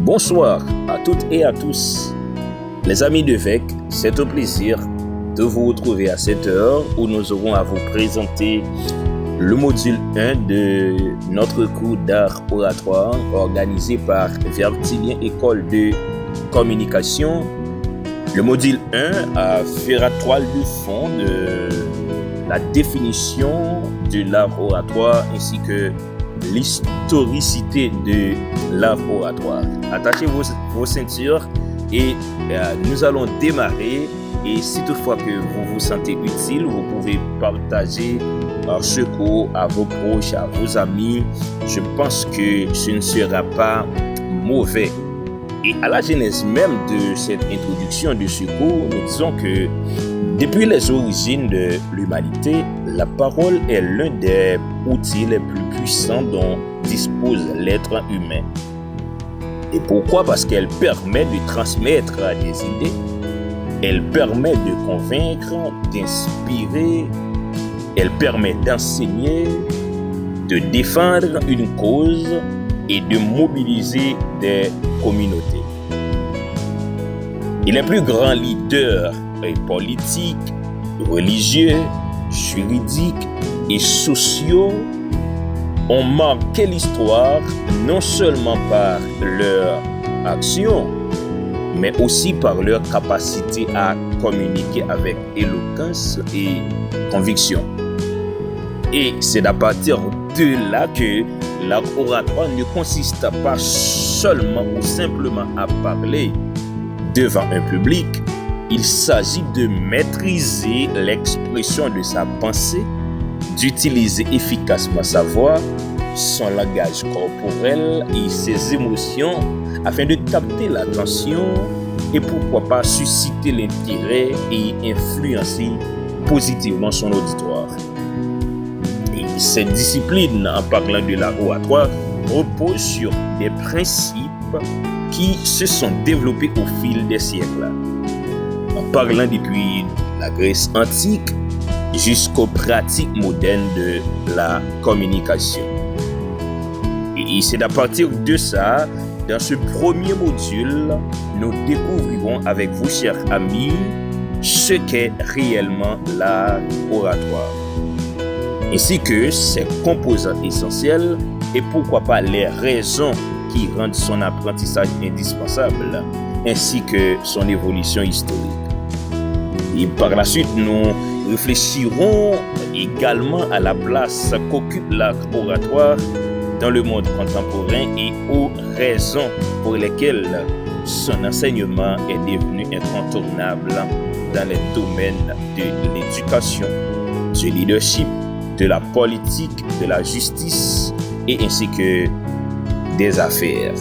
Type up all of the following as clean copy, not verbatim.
Bonsoir à toutes et à tous. Les amis de VEC, c'est un plaisir de vous retrouver à cette heure où nous aurons à vous présenter le module 1 de notre cours d'art oratoire organisé par Vertilien École de Communication. Le module 1 fera toile de fond de la définition de l'art oratoire ainsi que l'historicité de l'art oratoire. Attachez vos ceintures et nous allons démarrer. Et si toutefois que vous vous sentez utile, vous pouvez partager ce cours à vos proches, à vos amis. Je pense que ce ne sera pas mauvais. Et à la genèse même de cette introduction de ce cours, nous disons que depuis les origines de l'humanité, la parole est l'un des outils les plus puissants dont dispose l'être humain. Et pourquoi? Parce qu'elle permet de transmettre des idées, elle permet de convaincre, d'inspirer, elle permet d'enseigner, de défendre une cause et de mobiliser des communautés. Et les plus grands leaders politiques, religieux, juridiques et sociaux ont marqué l'histoire non seulement par leur action, mais aussi par leur capacité à communiquer avec éloquence et conviction. Et c'est à partir de là que l'art oratoire ne consiste pas seulement ou simplement à parler devant un public. Il s'agit de maîtriser l'expression de sa pensée, d'utiliser efficacement sa voix, son langage corporel et ses émotions afin de capter l'attention et pourquoi pas susciter l'intérêt et influencer positivement son auditoire. Et cette discipline, en parlant de l'art oratoire, repose sur des principes qui se sont développés au fil des siècles. En parlant depuis la Grèce antique jusqu'aux pratiques modernes de la communication. Et c'est à partir de ça, dans ce premier module, nous découvrirons avec vous, chers amis, ce qu'est réellement l'art oratoire, ainsi que ses composants essentiels et pourquoi pas les raisons qui rendent son apprentissage indispensable, ainsi que son évolution historique. Et par la suite, nous réfléchirons également à la place qu'occupe l'art oratoire dans le monde contemporain et aux raisons pour lesquelles son enseignement est devenu incontournable dans les domaines de l'éducation, du leadership, de la politique, de la justice et ainsi que des affaires.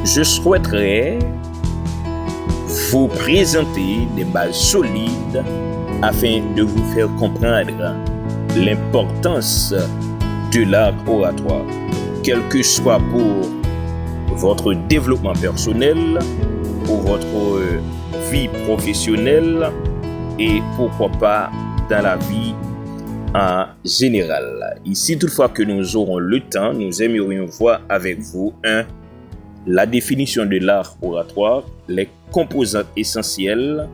Je souhaiterais vous présenter des bases solides afin de vous faire comprendre l'importance de l'art oratoire, quel que soit pour votre développement personnel, pour votre vie professionnelle et pourquoi pas dans la vie en général. Ici, toutefois que nous aurons le temps, nous aimerions voir avec vous la définition de l'art oratoire, les composantes essentielles.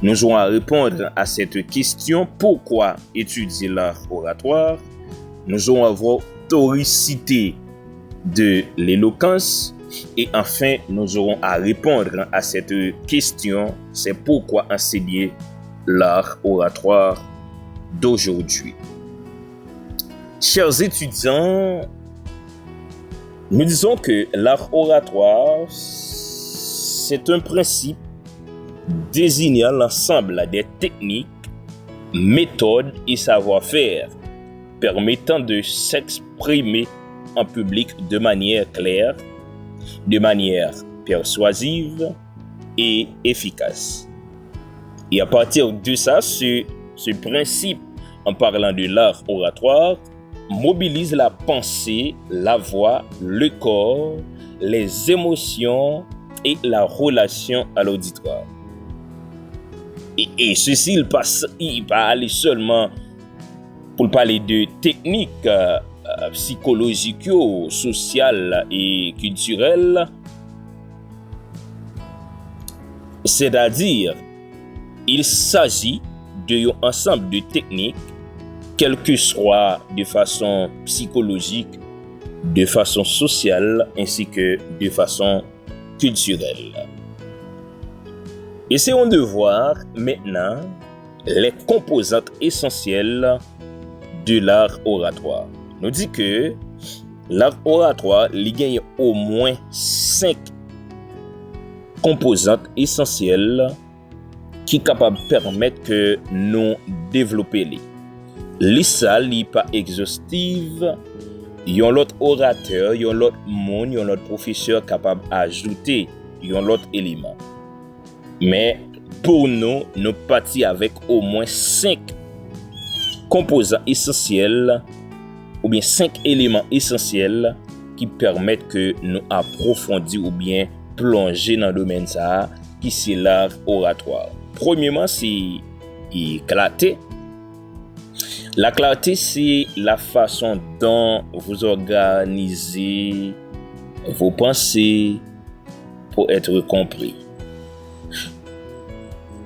Nous aurons à répondre à cette question: pourquoi étudier l'art oratoire? Nous aurons à voir l'historicité de l'éloquence et enfin nous aurons à répondre à cette question: c'est pourquoi enseigner l'art oratoire d'aujourd'hui. Chers étudiants, nous disons que l'art oratoire, c'est un principe désignant l'ensemble des techniques, méthodes et savoir-faire permettant de s'exprimer en public de manière claire, de manière persuasive et efficace. Et à partir de ça, ce principe, en parlant de l'art oratoire, mobilise la pensée, la voix, le corps, les émotions et la relation à l'auditoire. Et ceci, il va aller seulement pour parler de techniques psychologiques, sociales et culturelles, C'est-à-dire, il s'agit d'un ensemble de techniques, quelle que soit de façon psychologique, de façon sociale, ainsi que de façon culturelle. Essayons de voir maintenant les composantes essentielles de l'art oratoire. Nous dit que l'art oratoire, il gagne au moins 5 composantes essentielles qui sont capables de permettre que nous développions. Lisa n'est pas exhaustive. Il y a l'autre orateur, il y a l'autre monde, il y a l'autre professeur capable d'ajouter l'autre élément. Mais pour nous partons avec au moins 5 composants essentiels ou bien 5 éléments essentiels qui permettent que nous approfondir ou bien plonger dans le domaine ça, qui c'est l'art oratoire. Premièrement, c'est clarté. La clarté, c'est la façon dont vous organisez vos pensées pour être compris.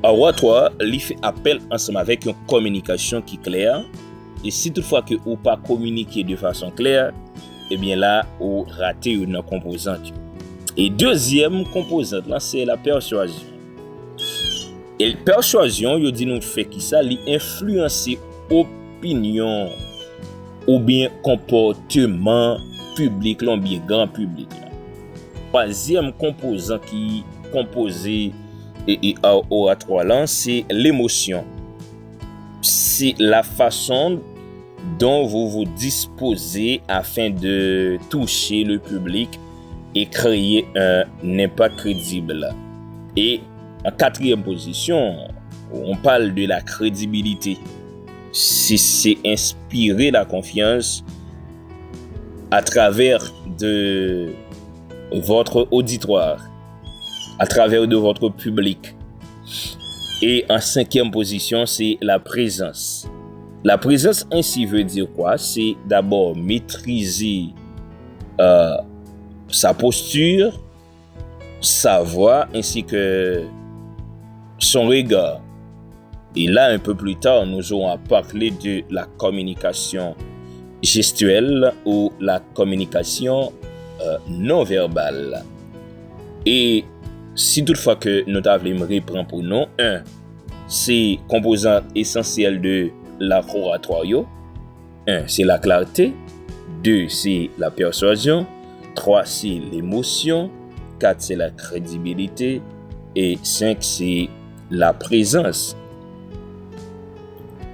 Oratoire, il fait appel ensemble avec une communication qui est claire. Et si toutefois que vous pas communiquer de façon claire, eh bien là, vous ratez une composante. Et deuxième composante, là, c'est la persuasion. Et la persuasion, il dit nous fait qui ça, il influence opinion ou bien comportement public, ou bien grand public. Troisième composant qui composé et oratoire là, c'est l'émotion. C'est la façon dont vous vous disposez afin de toucher le public et créer un impact crédible. Et en quatrième position, on parle de la crédibilité. C'est inspirer la confiance à travers de votre auditoire, à travers de votre public. Et en cinquième position, c'est la présence. La présence ainsi veut dire quoi? C'est d'abord maîtriser sa posture, sa voix ainsi que son regard. Et là, un peu plus tard, nous aurons à parler de la communication gestuelle ou la communication non verbale. Et si toutefois que nous avons reprendre pour nous, 1, c'est composant essentiel de l'art oratoire. 1, c'est la clarté. 2, c'est la persuasion. 3, c'est l'émotion. 4, c'est la crédibilité. Et 5, c'est la présence.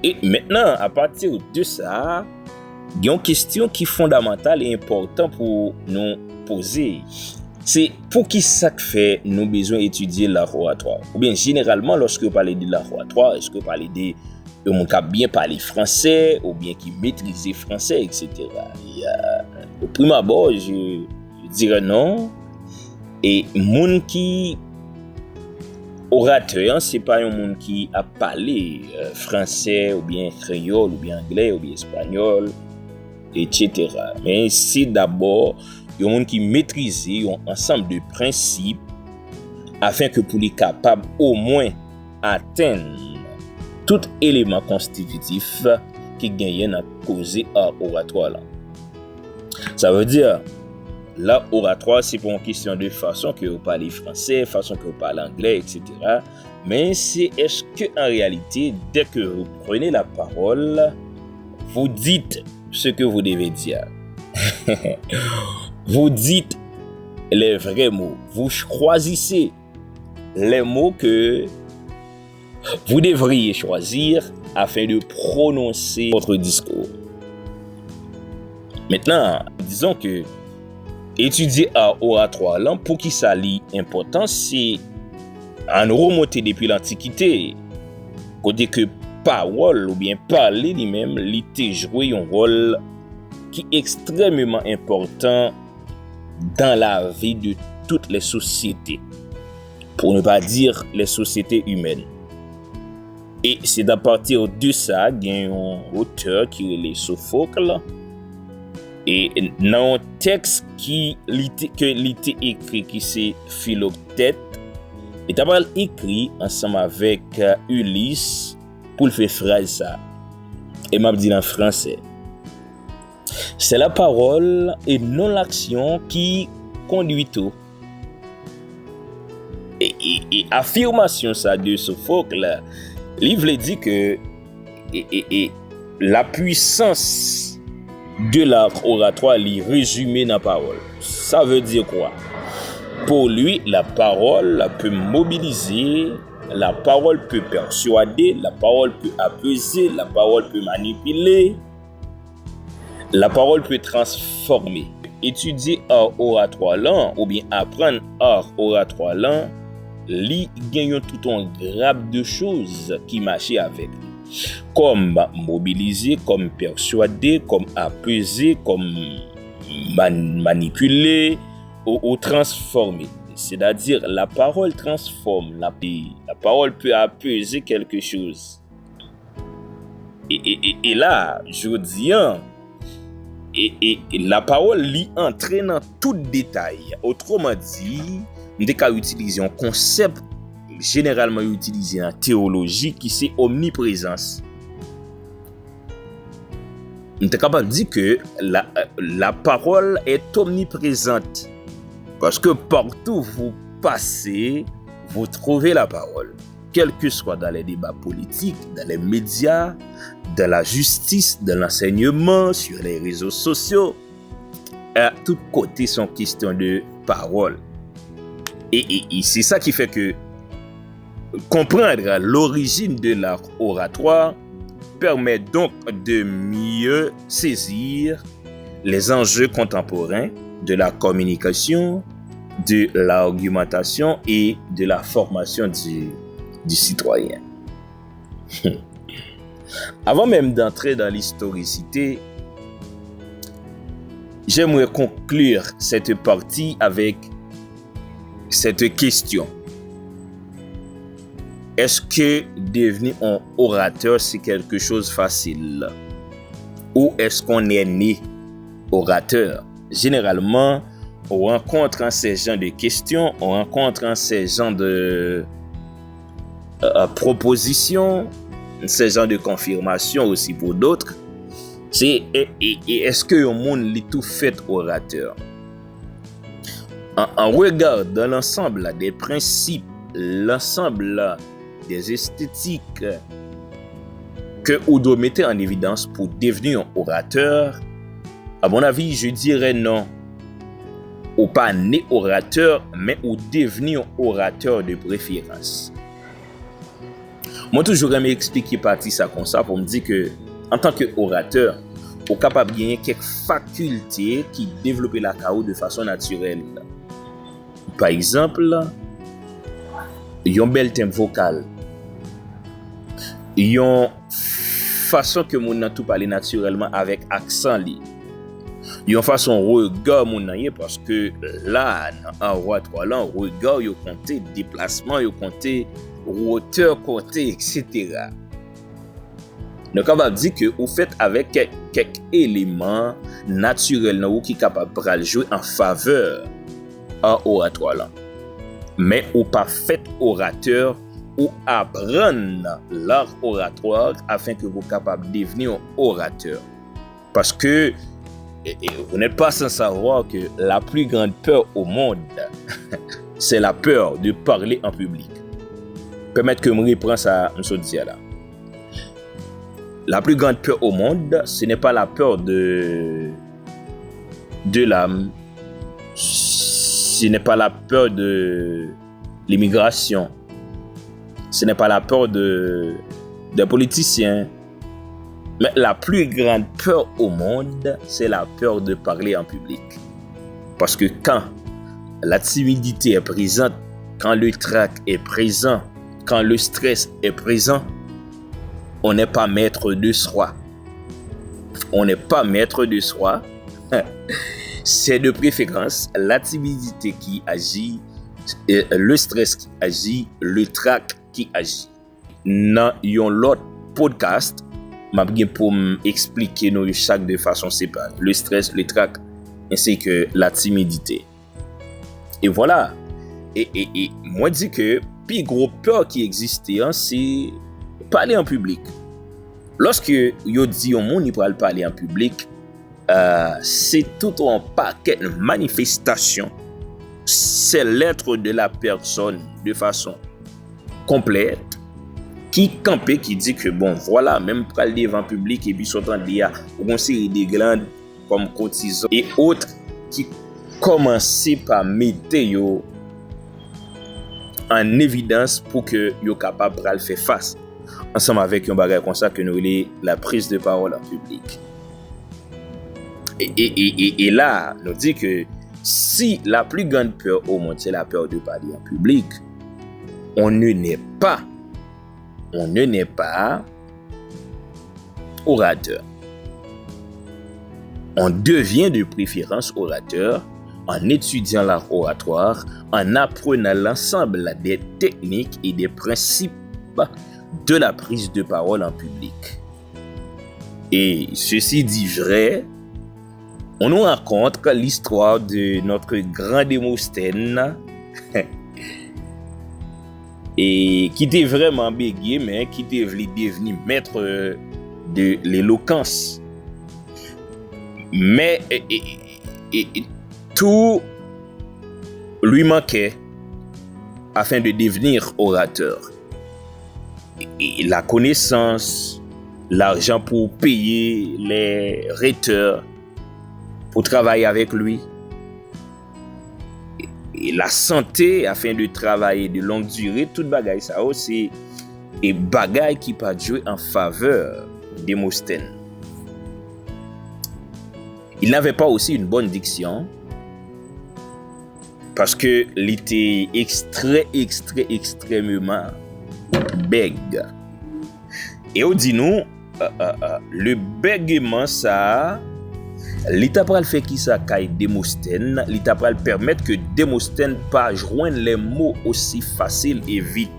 Et maintenant, à partir de ça, il y a une question qui est fondamentale et importante pour nous poser. C'est pour qui ça fait nous besoin d'étudier l'art oratoire? Ou bien généralement, lorsque vous parlez de l'art oratoire, est-ce que vous parlez de gens qui bien parler français ou bien qui maîtrisent français, etc. Au premier abord, je dirais non. Et moun qui orateur, c'est pas un monde qui a parlé français ou bien créole ou bien anglais ou bien espagnol, etc. Mais c'est d'abord un monde qui maîtrise un ensemble de principes afin que pour les capables au moins atteindre tout élément constitutif qui gagne à causer à oratoire là. Ça veut dire là, oratoire, c'est pour une question de façon que vous parlez français, façon que vous parlez anglais, etc. Mais c'est est-ce que en réalité, dès que vous prenez la parole, vous dites ce que vous devez dire. Vous dites les vrais mots. Vous choisissez les mots que vous devriez choisir afin de prononcer votre discours. Maintenant, disons que étudier à oratoire là, pour qui ça lit important, c'est en remonter depuis l'Antiquité. Côté que parole ou bien parler lui-même, il joué un rôle qui est extrêmement important dans la vie de toutes les sociétés. Pour ne pas dire les sociétés humaines. Et c'est à partir de ça, il y a un auteur qui est le Sophocle. Et dans un texte que l'été écrit qui c'est Philoctète, Et t'as pas écrit ensemble avec Ulysse pour le faire phrase ça. Et m'a dit en français. C'est la parole et non l'action qui conduit tout. Et affirmation ça de Sophocle, livre dit que la puissance de l'art oratoire est résumée dans la parole. Ça veut dire quoi? Pour lui, la parole peut mobiliser, la parole peut persuader, la parole peut apaiser, la parole peut manipuler, la parole peut transformer. Étudier art oratoire là, ou bien apprendre art oratoire là, li gagne tout un grappe de choses qui marchent avec. Comme mobiliser, comme persuader, comme apaiser, comme manipuler ou transformer. C'est-à-dire la parole transforme, la parole peut apaiser quelque chose. Et là, je dis, et la parole lui entraîne dans tout détail. Autrement dit, on peut utiliser un concept généralement utilisé en théologie qui c'est omniprésence. On est capable de dire que la parole est omniprésente parce que partout où vous passez, vous trouvez la parole. Quel que soit dans les débats politiques, dans les médias, dans la justice, dans l'enseignement, sur les réseaux sociaux, à tous côtés sont questions de parole. Et c'est ça qui fait que comprendre l'origine de l'art oratoire permet donc de mieux saisir les enjeux contemporains de la communication, de l'argumentation et de la formation du citoyen. Avant même d'entrer dans l'historicité, j'aimerais conclure cette partie avec cette question. Est-ce que devenir un orateur, c'est quelque chose de facile? Ou est-ce qu'on est né orateur? Généralement, on rencontre ces genres de questions, on rencontre ces genres de propositions, ces genres de confirmations aussi pour d'autres. Et est-ce que le monde est tout fait orateur? En regardant l'ensemble des principes, l'ensemble des esthétiques que vous devez mettre en évidence pour devenir un orateur, à mon avis, je dirais non. Ou pas né orateur, mais ou devenir orateur de préférence. Moi, toujours aimé expliquer partie ça comme ça pour me dire que, en tant qu'orateur, vous êtes capable de gagner quelques facultés qui développent la chaos de façon naturelle. Par exemple, un bel thème vocal. Une façon que mon nan tout parler naturellement avec accent li. Une façon regard mon nan parce que là en oratoire là regard yo compter déplacement yo compter hauteur compter etc. Donc on va dire que vous faites avec quelques éléments naturels ou qui capable de jouer en faveur en oratoire là. Mais ou pas fait orateur ou apprendre l'art oratoire afin que vous soyez capable de devenir un orateur. Parce que vous n'êtes pas sans savoir que la plus grande peur au monde, c'est la peur de parler en public. Permettez que je reprenne ça, M. Diala. La plus grande peur au monde, ce n'est pas la peur de l'âme, ce n'est pas la peur de l'immigration, ce n'est pas la peur des politiciens, mais la plus grande peur au monde, c'est la peur de parler en public. Parce que quand la timidité est présente, quand le trac est présent, quand le stress est présent, on n'est pas maître de soi. On n'est pas maître de soi. C'est de préférence la timidité qui agit, le stress qui agit, le trac qui agit. Dans l'autre podcast, je vais pour expliquer nous chaque de façon séparée. Le stress, le trac, ainsi que la timidité. Et voilà. Et moi, je dis que plus gros peur qui existait, hein, c'est parler en public. Lorsque yo dit au monde il peut parler en public, c'est tout un paquet de manifestations. C'est l'être de la personne de façon complète qui campait, qui dit que bon, voilà, même pour le devant public et puis s'entendre dire une série de glandes comme cortisol et autres qui commençaient par mettre yo en évidence pour que yo capable de faire face ensemble avec un bagage comme ça que nous avons la prise de parole en public. Et là, nous dit que si la plus grande peur au monde, c'est la peur de parler en public, on ne naît pas orateur. On devient de préférence orateur en étudiant l'art oratoire, en apprenant l'ensemble des techniques et des principes de la prise de parole en public. Et ceci dit vrai, on nous raconte l'histoire de notre grand Démosthène et qui était vraiment bégué, mais qui était devenu maître de l'éloquence. Mais tout lui manquait afin de devenir orateur. Et la connaissance, l'argent pour payer les rhéteurs, pour travailler avec lui, et la santé afin de travailler de longue durée, tout bagaille ça aussi, et bagaille qui pas jouer en faveur de Démosthène. Il n'avait pas aussi une bonne diction, parce que il était extrêmement bègue. Et on dit nous, le bèguement ça, l'état pral fait qui ça caille Démosthène, l'état pral permettre que Démosthène pas joindre les mots aussi facile et vite.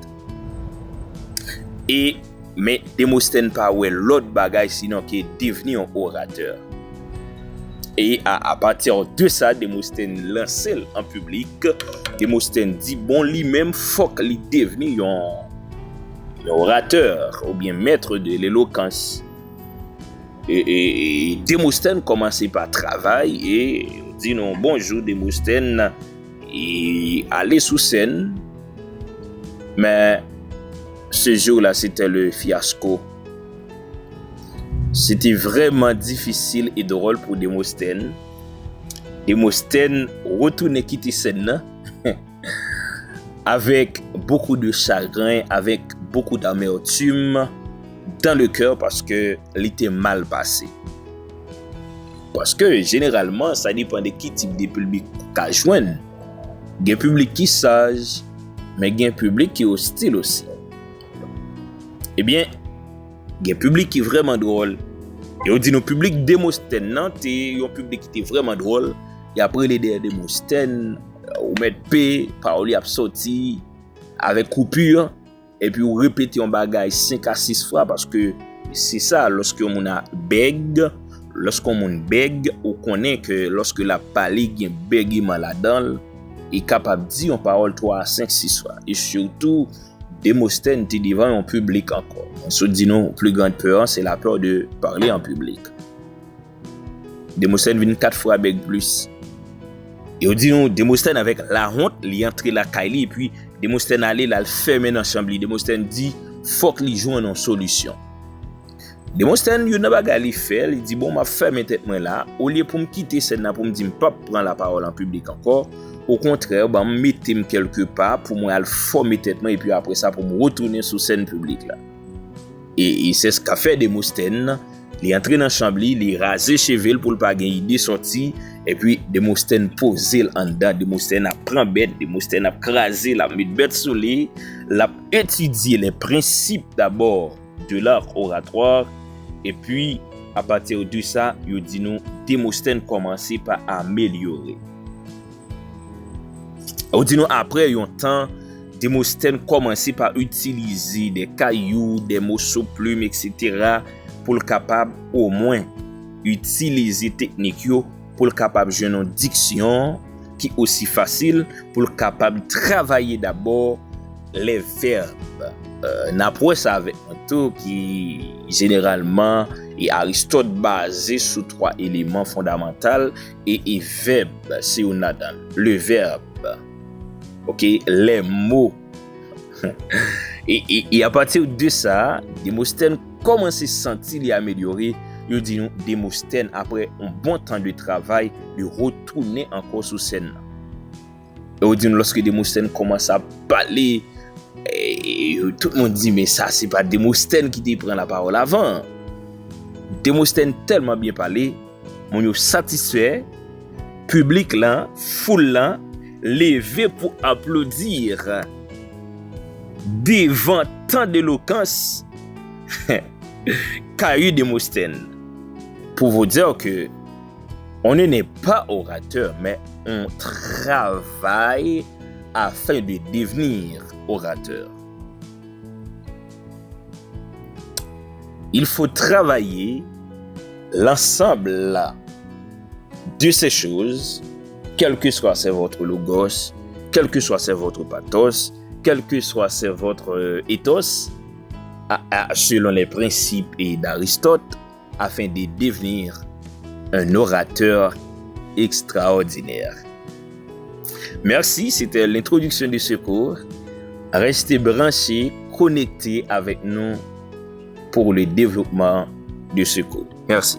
Mais Démosthène pas ouais l'autre bagaille sinon qui est devenu un orateur. Et à partir de ça, Démosthène lance en public. Démosthène dit bon lui-même faut qu'il devenir un orateur ou bien maître de l'éloquence. Et Démosthène commençait par travail et dit non bonjour Démosthène et aller sous scène. Mais ce jour-là c'était le fiasco. C'était vraiment difficile et drôle pour Démosthène. Démosthène retourne quitter scène avec beaucoup de chagrin, avec beaucoup d'amertume dans le cœur parce que l'était mal passé. Parce que généralement, ça dépend de qui type de public qu'a joindre. Il y a un public qui sage, mais il y a un public qui est hostile aussi. Eh bien, il y a un public qui est vraiment drôle. Et on dit nos public Démosthène, non, c'est un public qui est vraiment drôle. Et après les Démosthène, on met P, parole a sorti avec coupure. Et puis, on répète un bagage 5 à 6 fois parce que c'est ça, lorsqu'on a bègue, on connaît que lorsque la parole y a un bégement là-dedans, il est capable de dire une parole 3 à 5, 6 fois. Et surtout, Démosthène était devant un public encore. On se dit non, plus grande peur, c'est la peur de parler en public. Démosthène vient 4 fois avec plus. Et on dit non, Démosthène avec la honte, il est entré la caille et puis Démosthène allait là le fermer dans la chambre. Démosthène dit faut qu'il joue une solution. Démosthène il n'a pas galé faire, il dit bon m'a fermer tête moi là, au lieu pour me quitter scène là pour me dire pas prendre la parole en public encore. Au contraire, bah mettez-moi quelque part pour moi former tête moi et puis après ça pour me retourner sur scène publique là. Et c'est ce qu'a fait Démosthène. Il est entré dans la chambre, il est rasé cheveux pour ne pas gagner idée sortie et puis Démosthène posé en dedans, Démosthène a pris bête, Démosthène a crasé la mis bête sur lui, l'a étudié les principes d'abord de l'art oratoire et puis à partir de ça, il dit nous Démosthène commençait par améliorer. On dit nous après un temps Démosthène commençait par utiliser des cailloux, des morceaux plumes, etc. pour le capable au moins utiliser technique pour le capable jouer une diction qui est aussi facile pour le capable travailler d'abord les verbes. N'apprend ça avec un tout qui généralement et Aristote basé sur 3 éléments fondamentaux et verbe c'est on a dans le verbe, ok, les mots et à partir de ça Démosthène commence à sentir et améliorer. Il dit nous Démosthène après un bon temps de travail de retourner encore sur scène. Et dit lorsque Démosthène commence à parler, et tout le monde dit mais ça c'est pas Démosthène qui te prend la parole avant. Démosthène tellement bien parlé, mon yo satisfait, public là, foule là, levé pour applaudir devant tant d'éloquence qu'a eu Démosthène. Pour vous dire que on n'est pas orateur, mais on travaille afin de devenir orateur. Il faut travailler l'ensemble de ces choses, quel que soit votre logos, quel que soit votre pathos, quel que soit votre ethos, selon les principes d'Aristote, afin de devenir un orateur extraordinaire. Merci, c'était l'introduction de ce cours. Restez branchés, connectés avec nous pour le développement de ce cours. Merci.